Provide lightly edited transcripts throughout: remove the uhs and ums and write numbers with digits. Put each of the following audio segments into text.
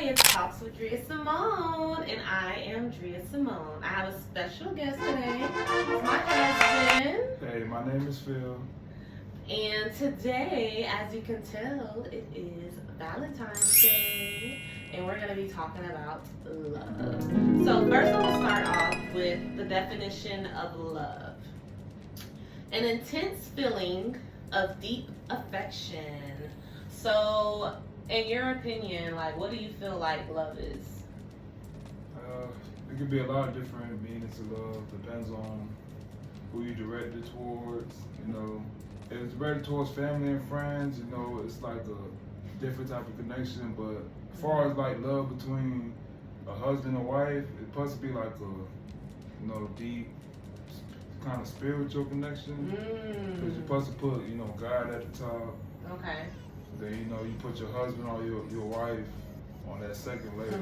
It's Talks with Drea Simone, and I am Drea Simone. I have a special guest today. It's my husband. Hey, my name is Phil. And today, as you can tell, it is Valentine's Day, and we're going to be talking about love. So first, I'm going to start off with the definition of love. An intense feeling of deep affection. So, in your opinion, like, what do you feel like love is? It could be a lot of different meanings to love. Depends on who you direct it towards. You know, if it's directed towards family and friends, you know, it's like a different type of connection. But as far as like love between a husband and wife, it supposed to be like a, you know, deep kind of spiritual connection. Because you're supposed to put, you know, God at the top. Okay. Then, you know, you put your husband or your wife on that second layer.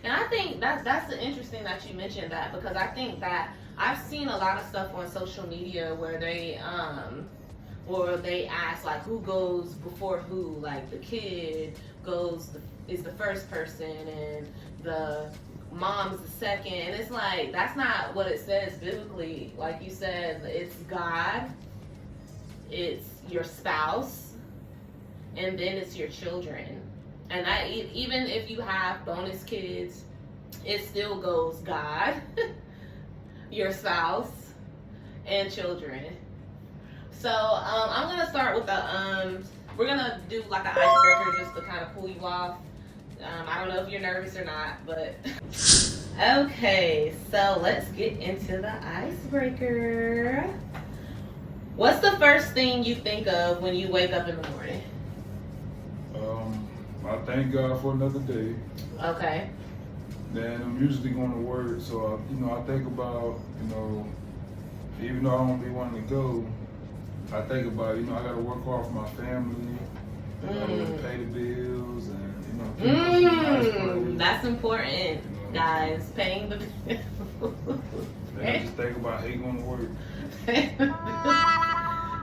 And I think that's interesting that you mentioned that, because I think that I've seen a lot of stuff on social media where they ask like who goes before who, like the kid is the first person and the mom's the second, and it's like that's not what it says biblically. Like you said, it's God, it's your spouse, and then it's your children. And that even if you have bonus kids, it still goes God, your spouse, and children. So I'm gonna start with we're gonna do like an icebreaker just to kind of pull you off. I don't know if you're nervous or not, but okay, so let's get into the icebreaker. What's the first thing you think of when you wake up in the morning? I thank God for another day. Okay. Then I'm usually going to work, so I think about, you know, even though I don't be wanting to go, I think about, you know, I got to work hard for my family, pay the bills, and, you know, keep us in a nice place. That's important, you know, guys. Paying the bills. Then I just think about hating going to work.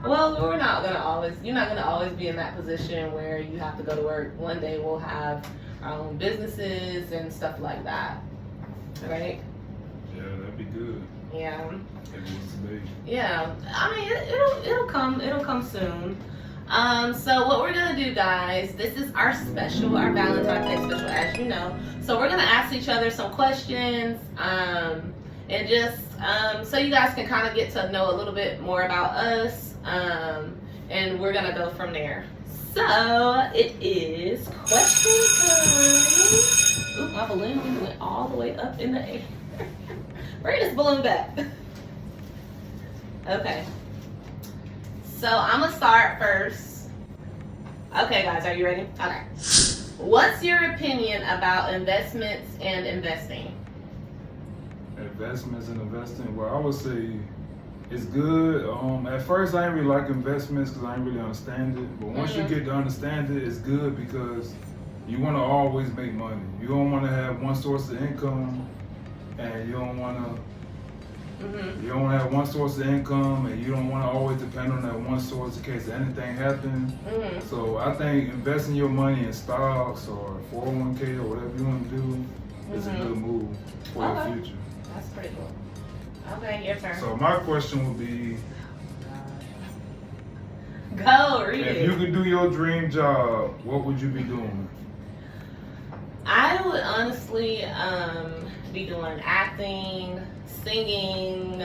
Well, you're not gonna always be in that position where you have to go to work. One day we'll have our own businesses and stuff like that, right? Yeah, that'd be good. Yeah. If it was today. Yeah, I mean it'll come soon. So what we're gonna do, guys, this is our Valentine's Day special, as you know. So we're gonna ask each other some questions, and just so you guys can kind of get to know a little bit more about us. And we're gonna go from there. So it is question time. Ooh, my balloon went all the way up in the air. Bring this balloon back. Okay. So I'm gonna start first. Okay, guys, are you ready? Okay. What's your opinion about investments and investing? Investments and investing, well, I would say it's good. At first, I didn't really like investments because I didn't really understand it. But once you get to understand it, it's good because you want to always make money. You don't want to have one source of income, and you don't want to. You don't want to have one source of income, and you don't want to always depend on that one source in case anything happens. So I think investing your money in stocks or 401k or whatever you want to do is a good move for your future. That's pretty cool. Okay, your turn. So my question would be, go read it. if you could do your dream job, what would you be doing? I would honestly be doing acting, singing.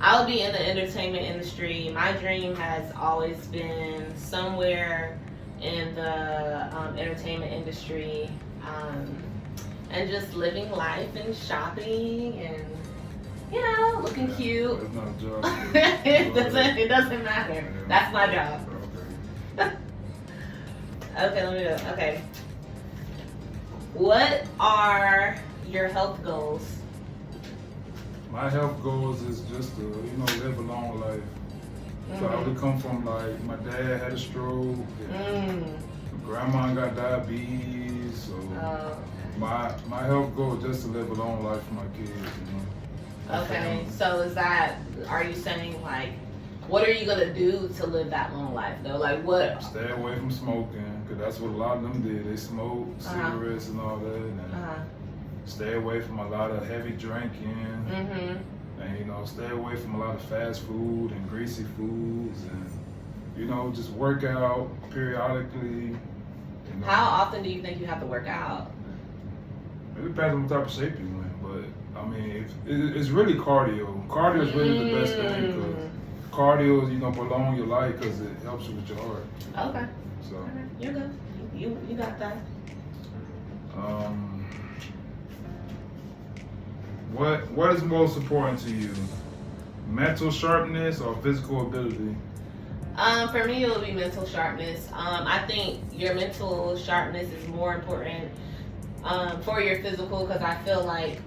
I would be in the entertainment industry. My dream has always been somewhere in the entertainment industry, and just living life and shopping and, you know, looking cute. That's not a job. It doesn't matter. Yeah. That's my job. Okay. Okay, let me go. Okay. What are your health goals? My health goals is just to, you know, live a long life. So I would come from, like, my dad had a stroke, and grandma got diabetes, so my health goal is just to live a long life for my kids, you know. Okay, so are you saying like what are you gonna do to live that long life though? Like what? Stay away from smoking, because that's what a lot of them did. They smoked cigarettes and all that. And stay away from a lot of heavy drinking. And, you know, stay away from a lot of fast food and greasy foods. And, you know, just work out periodically. You know. How often do you think you have to work out? It depends on what type of shape you're in. But, I mean, it's really cardio. Cardio is really the best thing, because cardio, you know, prolong your life because it helps you with your heart. Okay. So. Okay. You're good. You got that. What is most important to you? Mental sharpness or physical ability? For me, it would be mental sharpness. I think your mental sharpness is more important for your physical, because I feel like,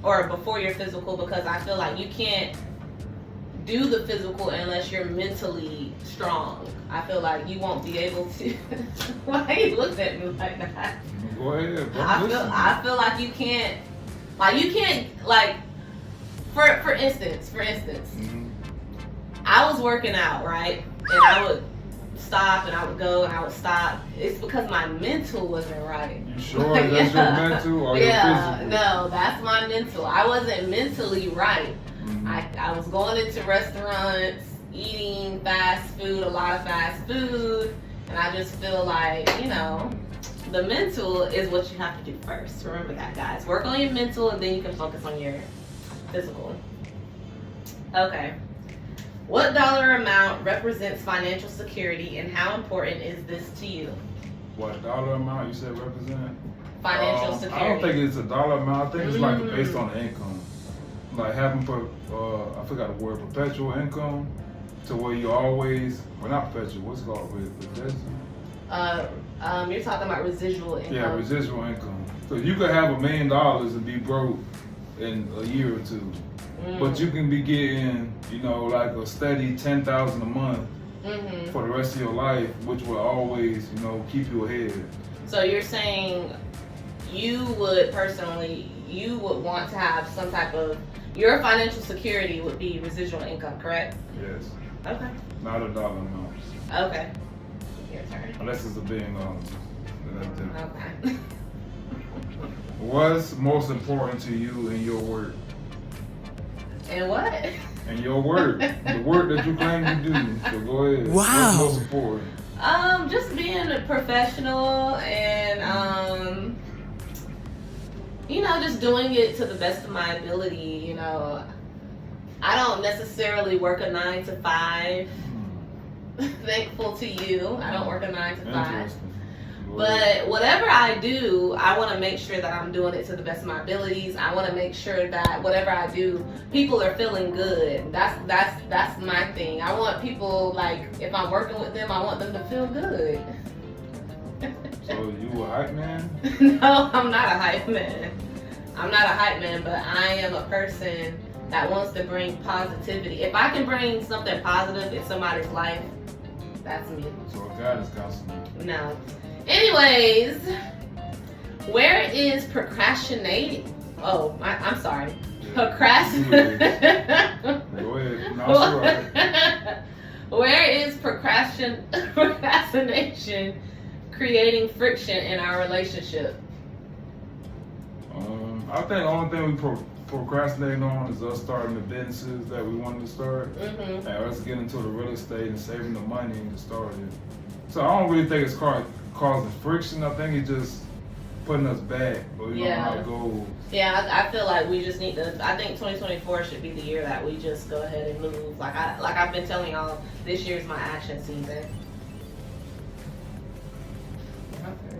or before your physical, because I feel like you can't do the physical unless you're mentally strong. I feel like you won't be able to. Why you looked at me like that? Go ahead, bro. I feel like you can't. Like you can't, like, for instance, I was working out, right? And I would stop and I would go and I would stop. It's because my mental wasn't right. You sure that's your mental or your physical? No, that's my mental. I wasn't mentally right. I was going into restaurants, eating fast food, a lot of fast food, and I just feel like, you know, the mental is what you have to do first. Remember that, guys. Work on your mental, and then you can focus on your physical. Okay. What dollar amount represents financial security, and how important is this to you? What dollar amount you said represent? Financial security. I don't think it's a dollar amount. I think it's like based on the income. Like having, I forgot the word, perpetual income, to where you always, well, not perpetual, what's it called? You're talking about residual income. Yeah, residual income. So you could have $1 million and be broke in a year or two, but you can be getting, you know, like a steady $10,000 a month for the rest of your life, which will always, you know, keep you ahead. So you're saying you would personally, you would want to have some type of, your financial security would be residual income, correct? Yes. Okay. Not a dollar amount. Okay. Your turn. Unless it's $1 billion. Okay. What's most important to you in your work? And what? In your work. The work that you claim you do. So go ahead. Wow. What's most important? Just being a professional and, you know, just doing it to the best of my ability. You know, I don't necessarily work a 9 to 5. Thankful to you, I don't work a 9 to 5. But whatever I do, I want to make sure that I'm doing it to the best of my abilities. I want to make sure that whatever I do, people are feeling good. That's my thing. I want people, like, if I'm working with them, I want them to feel good. So you a hype man? No, I'm not a hype man. I'm not a hype man, but I am a person that wants to bring positivity. If I can bring something positive in somebody's life, that's me. So a guidance counselor? No. Anyways, where is procrastinating? Oh, I'm sorry. Procrastinating. Go ahead. No, it's right. Where is procrastination creating friction in our relationship? I think the only thing we procrastinating on is us starting the businesses that we wanted to start, and us getting into the real estate and saving the money to start it. So I don't really think it's causing friction. I think it's just putting us back, but we don't know how it goes. Yeah, I feel like we just need to. I think 2024 should be the year that we just go ahead and move. Like I've been telling y'all, this year's my action season.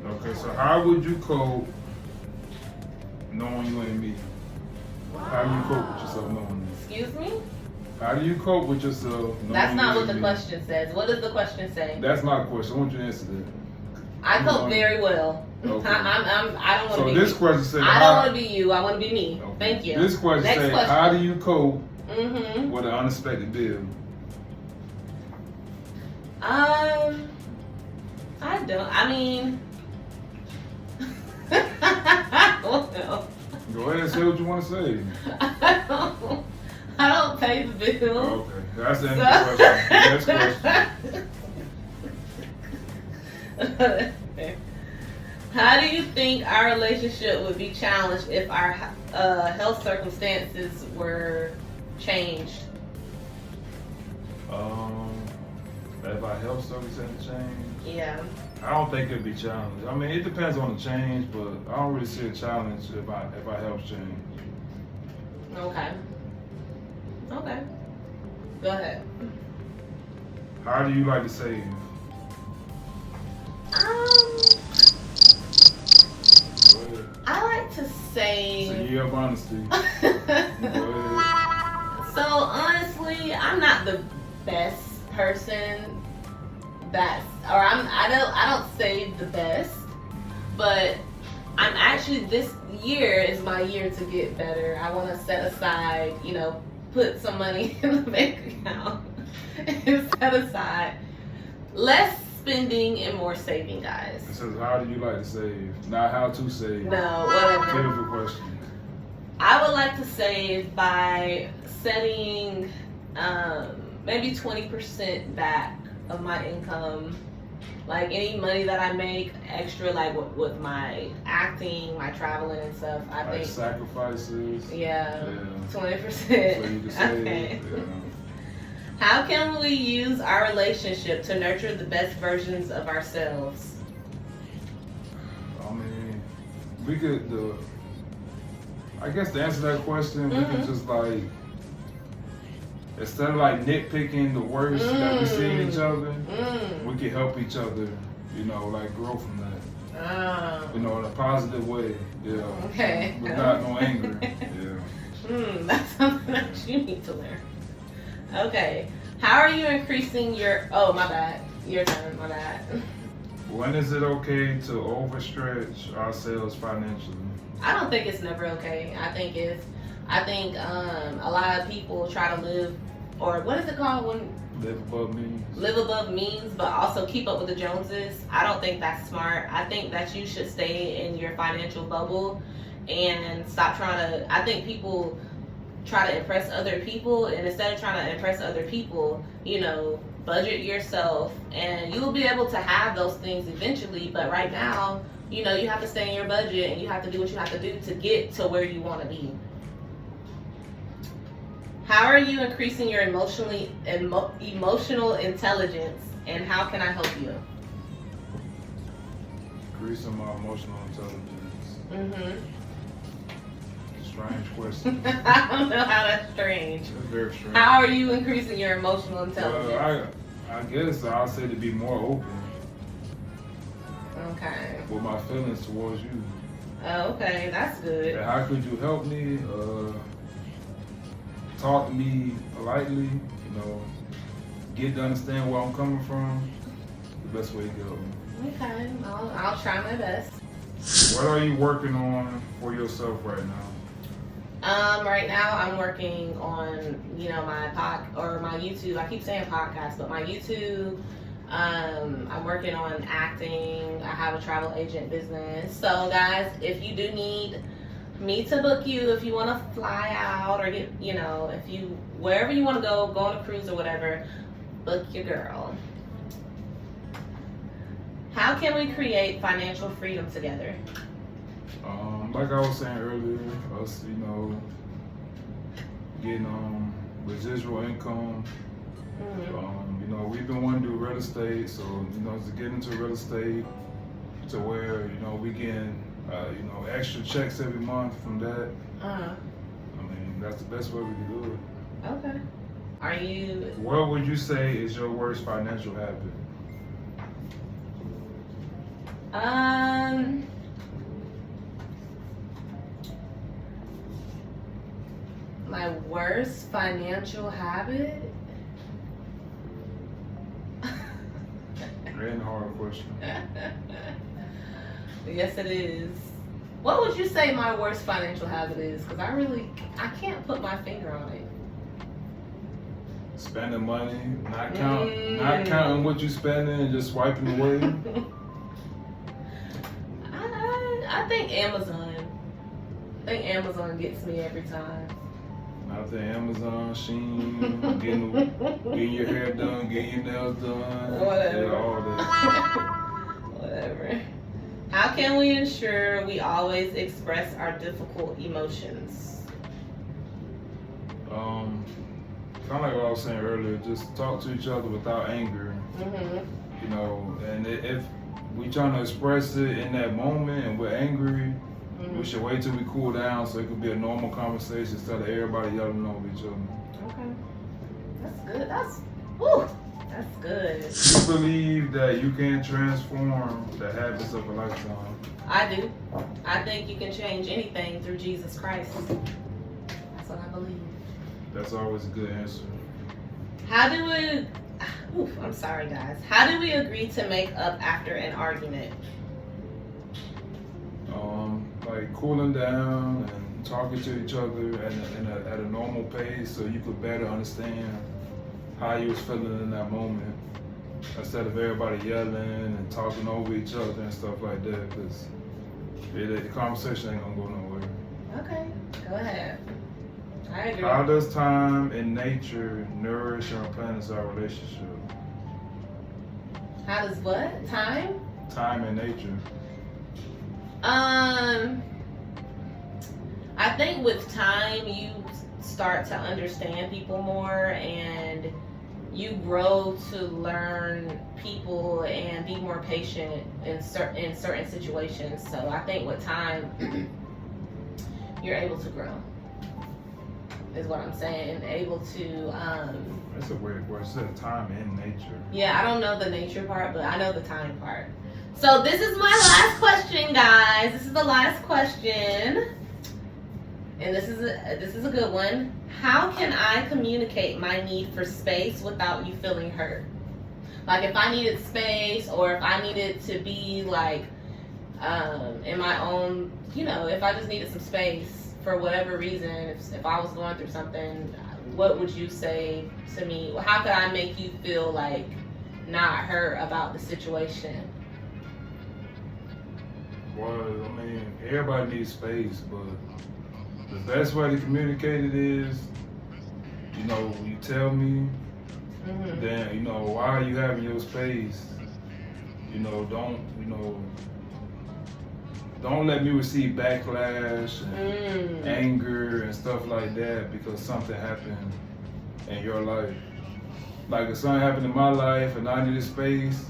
Okay, so how would you cope knowing you ain't me? How do you cope with yourself knowing me? Excuse me? How do you cope with yourself knowing That's not what the me? question says. What does the question say? That's not a question. I want you to answer that. I cope very well. Okay. I don't want to be. So this question says, I don't want to be you. I want to be me. Okay. Thank you. This question Next says, question. how do you cope with an unexpected bill? I don't. I mean, well, Go ahead and say what you want to say. I don't pay the bill. Okay. That's the end of the question. Next question. How do you think our relationship would be challenged if our health circumstances were changed? If our health circumstances change, Yeah. I don't think it'd be challenged. I mean, it depends on the change, but I don't really see a challenge if our health change. Okay. Okay. Go ahead. How do you like to save? I like to It's a save. year of honesty. Go ahead. So honestly, I'm not the best person I don't save the best, but I'm actually, this year is my year to get better. I want to set aside, put some money in the bank account and set aside less spending and more saving, guys. It says, how do you like to save? Not how to save. No, whatever. Beautiful question. I would like to save by setting maybe 20% back of my income. Like any money that I make extra, like with my acting, my traveling and stuff, I like think sacrifices. Yeah, 20%. So you can save. Okay. Yeah. How can we use our relationship to nurture the best versions of ourselves? I mean, we could. I guess to answer that question, we could just like, instead of like nitpicking the worst that we see in each other, we can help each other, like grow from that. In a positive way. Yeah. Okay. Without no anger. Yeah. That's something that you need to learn. Okay. How are you increasing oh, my bad. Your turn, my bad. When is it okay to overstretch ourselves financially? I don't think it's never okay. I think a lot of people try to live, or what is it called when Live above means. Live above means, but also keep up with the Joneses. I don't think that's smart. I think that you should stay in your financial bubble and stop trying to. I think people try to impress other people, and instead of trying to impress other people, budget yourself, and you will be able to have those things eventually. But right now, you have to stay in your budget, and you have to do what you have to do to get to where you want to be. How are you increasing your emotional intelligence, and how can I help you? Increasing my emotional intelligence. Mm-hmm. Strange question. I don't know how that's strange. That's very strange. How are you increasing your emotional intelligence? Well, I guess I'll say to be more open. Okay. With my feelings towards you. Oh, okay, that's good. And how could you help me? Talk to me politely, get to understand where I'm coming from. The best way to help me. Okay, I'll try my best. What are you working on for yourself right now? Right now I'm working on, my YouTube. I keep saying podcast, but my YouTube. I'm working on acting. I have a travel agent business. So guys, if you do need me to book you, if you want to fly out or get, wherever you want to go on a cruise or whatever, book your girl. How can we create financial freedom together? Like I was saying earlier, us, getting residual income. We've been wanting to do real estate, so to get into real estate to where we getting extra checks every month from that. I mean, that's the best way we can do it. Okay. Are you? What would you say is your worst financial habit? My worst financial habit? Very hard question. Yes, it is. What would you say my worst financial habit is? Because I can't put my finger on it. Spending money, not counting what you spending and just swiping away. I think Amazon. I think Amazon gets me every time. Out there, Amazon, Shein, getting your hair done, getting your nails done, Whatever. yeah, all that. Whatever. How can we ensure we always express our difficult emotions? Kind of like what I was saying earlier, just talk to each other without anger. Mm-hmm. You know, and if we trying to express it in that moment and we're angry, we should wait till we cool down so it could be a normal conversation instead of everybody yelling over each other. Okay. That's good. That's good. You believe that you can transform the habits of a lifetime? I do. I think you can change anything through Jesus Christ. That's what I believe. That's always a good answer. How do we... I'm sorry, guys. How do we agree to make up after an argument? Like cooling down and talking to each other at a normal pace so you could better understand how you was feeling in that moment instead of everybody yelling and talking over each other and stuff like that, because the conversation ain't gonna go nowhere. Okay, go ahead. I agree. How does time and nature nourish and replenish our relationship? How does what? Time? Time and nature. I think with time you start to understand people more and you grow to learn people and be more patient in certain situations. So I think with time you're able to grow, is what I'm saying. Able to That's a weird word. It said time and nature. yeah, I don't know the nature part, but I know the time part. So this is my last question, guys. This is the last question. And this is a good one. How can I communicate my need for space without you feeling hurt? Like if I needed space, or if I needed to be like in my own, if I just needed some space for whatever reason, if I was going through something, what would you say to me? How could I make you feel like not hurt about the situation? Well, I mean, everybody needs space, but the best way to communicate it is, you tell me, then, why are you having your space? Don't let me receive backlash and anger and stuff like that because something happened in your life. Like if something happened in my life and I needed space,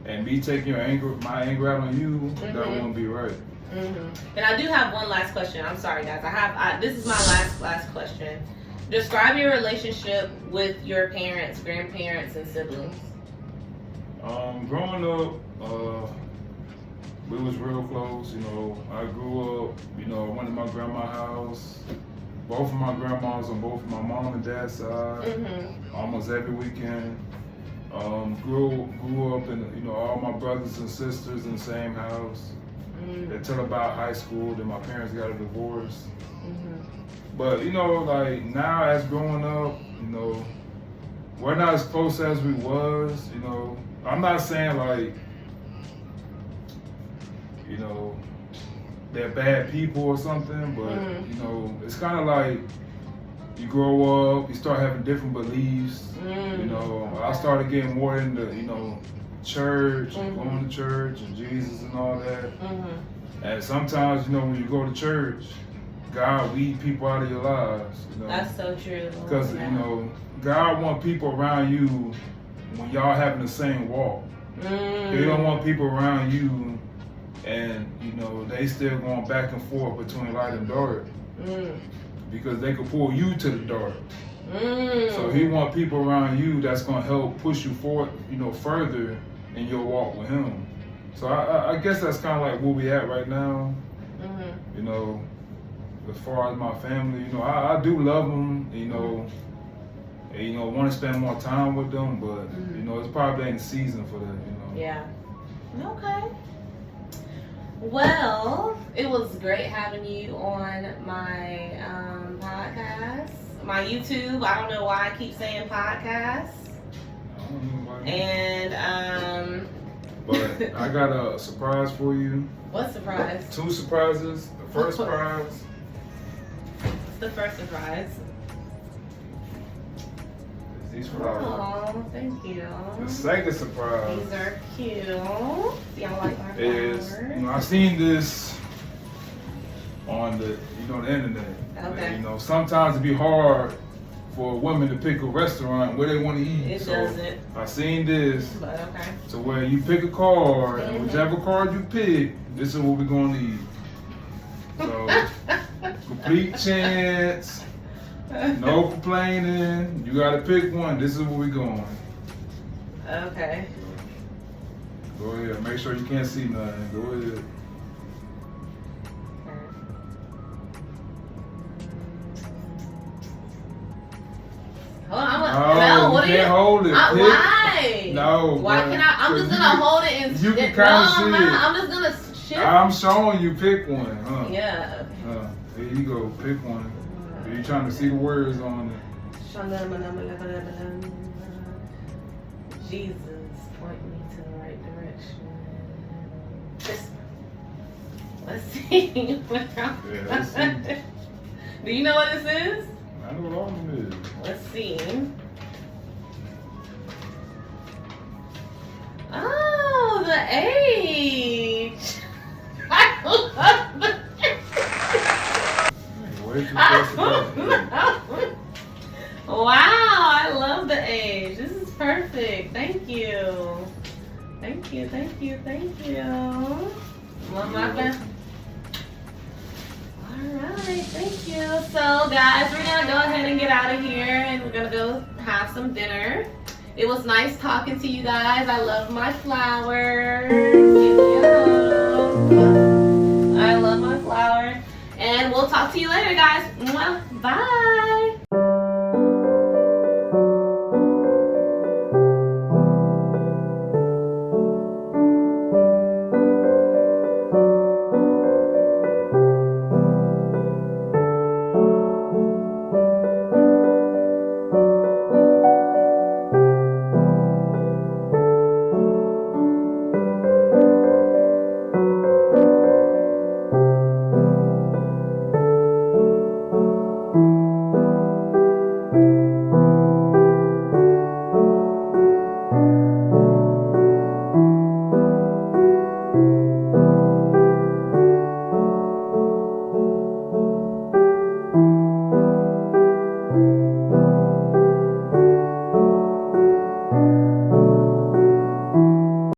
and me taking my anger out on you, that wouldn't be right. And I do have one last question. I'm sorry, guys. This is my last question. Describe your relationship with your parents, grandparents, and siblings. Growing up, we was real close. I grew up. I went to my grandma's house. Both of my grandmas on both my mom and dad's side. Almost every weekend. Grew up in all my brothers and sisters in the same house until about high school. Then my parents got a divorce. But like now as growing up, we're not as close as we was. I'm not saying like they're bad people or something, but it's kind of like you grow up, you start having different beliefs. I started getting more into, church and going to church and Jesus and all that. And sometimes, when you go to church, God weed people out of your lives. That's so true. Because, God want people around you when y'all having the same walk. He don't want people around you and, they still going back and forth between light and dark. Because they could pull you to the dark. So he want people around you that's gonna help push you forward, further in your walk with him. So I guess that's kind of like where we at right now. As far as my family, I do love them, and, want to spend more time with them, but it's probably ain't the season for that, Yeah. Okay. Well, it was great having you on my podcast, my YouTube. I don't know why I keep saying podcast. I don't know why. And but I got a surprise for you. What surprise? 2 surprises. The first surprise. The first surprise. These flowers. Oh, thank you. The second surprise These are cute. Y'all like my is, flowers? I seen this on the internet. Okay. And, sometimes it be hard for women to pick a restaurant where they want to eat. It so doesn't. I seen this. But okay. So where you pick a card, and Mhm. whichever card you pick, this is what we're gonna eat. So complete chance, no complaining. You gotta pick one. This is where we going. Okay. Go ahead. Make sure you can't see nothing. Go ahead. Hold on. No, what you are can't hold it. Pick. Why? No. Why bro. can I? I'm just You gonna hold it and you can no, kinda I'm see not. it. I'm just gonna shift. I'm showing you. Pick one. Huh? Yeah. Here you go. Pick one. Are you trying to see the words on it? Jesus, point me to the right direction. This. Let's see. Yeah, let's see. Do you know what this is? I know what all of them is. Let's see. Oh, the age. I love the Way too close to that. Wow, I love the age. This is perfect. Thank you. Thank you, thank you, thank you. Love my best. Alright, thank you. So guys, we're gonna go ahead and get out of here and we're gonna go have some dinner. It was nice talking to you guys. I love my flowers. I love my flowers. And we'll talk to you later, guys. Mwah. Bye.